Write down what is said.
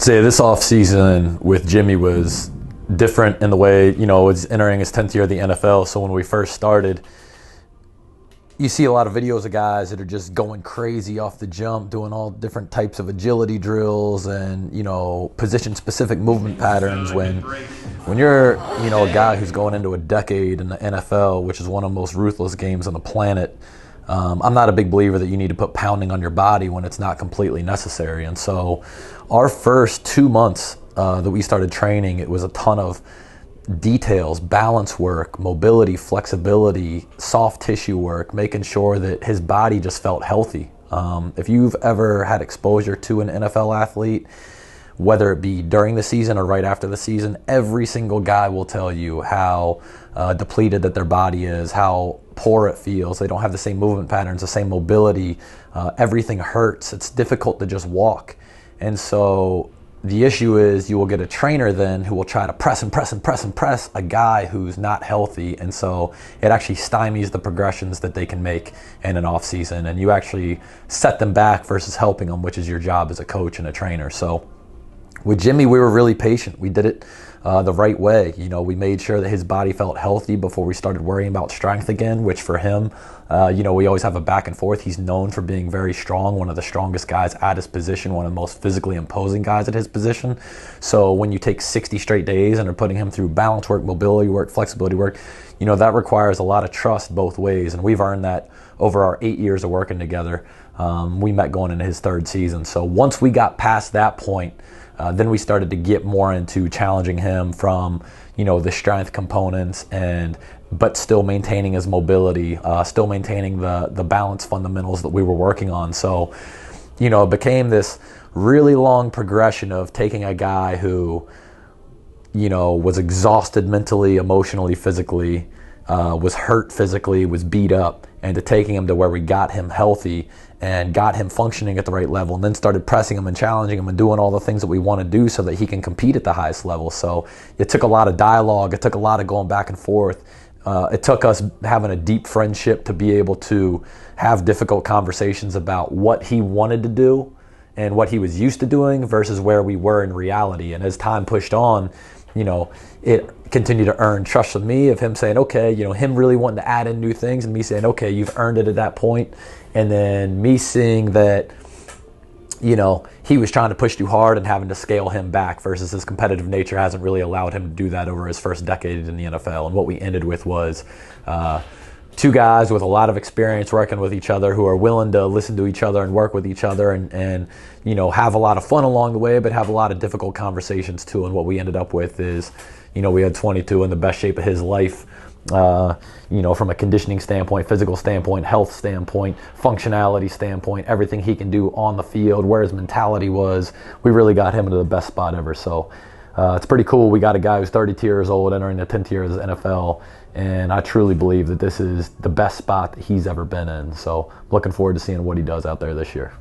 say this offseason with Jimmy was different in the way, was entering his 10th year of the NFL. So when we first started, you see a lot of videos of guys that are just going crazy off the jump, doing all different types of agility drills and, position-specific movement patterns. When you're, a guy who's going into a decade in the NFL, which is one of the most ruthless games on the planet, I'm not a big believer that you need to put pounding on your body when it's not completely necessary. And so our first 2 months that we started training, it was a ton of details, balance work, mobility, flexibility, soft tissue work, making sure that his body just felt healthy. If you've ever had exposure to an NFL athlete, whether it be during the season or right after the season, every single guy will tell you how depleted that their body is, how poor it feels. They don't have the same movement patterns, the same mobility. Everything hurts. It's difficult to just walk. And so the issue is you will get a trainer then who will try to press a guy who's not healthy. And so it actually stymies the progressions that they can make in an off season. And you actually set them back versus helping them, which is your job as a coach and a trainer. So with Jimmy, we were really patient. We did it the right way. We made sure that his body felt healthy before we started worrying about strength again, which for him, we always have a back and forth. He's known for being very strong, one of the strongest guys at his position, one of the most physically imposing guys at his position. So when you take 60 straight days and are putting him through balance work, mobility work, flexibility work, that requires a lot of trust both ways. And we've earned that over our 8 years of working together. We met going into his third season. So once we got past that point, then we started to get more into challenging him from, the strength components but still maintaining his mobility, still maintaining the balance fundamentals that we were working on. So, it became this really long progression of taking a guy who, was exhausted mentally, emotionally, physically, was hurt physically, was beat up, and to taking him to where we got him healthy and got him functioning at the right level, and then started pressing him and challenging him and doing all the things that we want to do so that he can compete at the highest level. So it took a lot of dialogue. It took a lot of going back and forth. It took us having a deep friendship to be able to have difficult conversations about what he wanted to do and what he was used to doing versus where we were in reality. And as time pushed on, it continued to earn trust from me of him saying, okay, him really wanting to add in new things and me saying, okay, you've earned it at that point. And then me seeing that, he was trying to push too hard and having to scale him back versus his competitive nature hasn't really allowed him to do that over his first decade in the NFL. And what we ended with was two guys with a lot of experience working with each other who are willing to listen to each other and work with each other and have a lot of fun along the way, but have a lot of difficult conversations too. And what we ended up with is, we had 22 in the best shape of his life, from a conditioning standpoint, physical standpoint, health standpoint, functionality standpoint, everything he can do on the field, where his mentality was. We really got him into the best spot ever. So it's pretty cool. We got a guy who's 32 years old entering the 10th year of the NFL, and I truly believe that this is the best spot that he's ever been in. So looking forward to seeing what he does out there this year.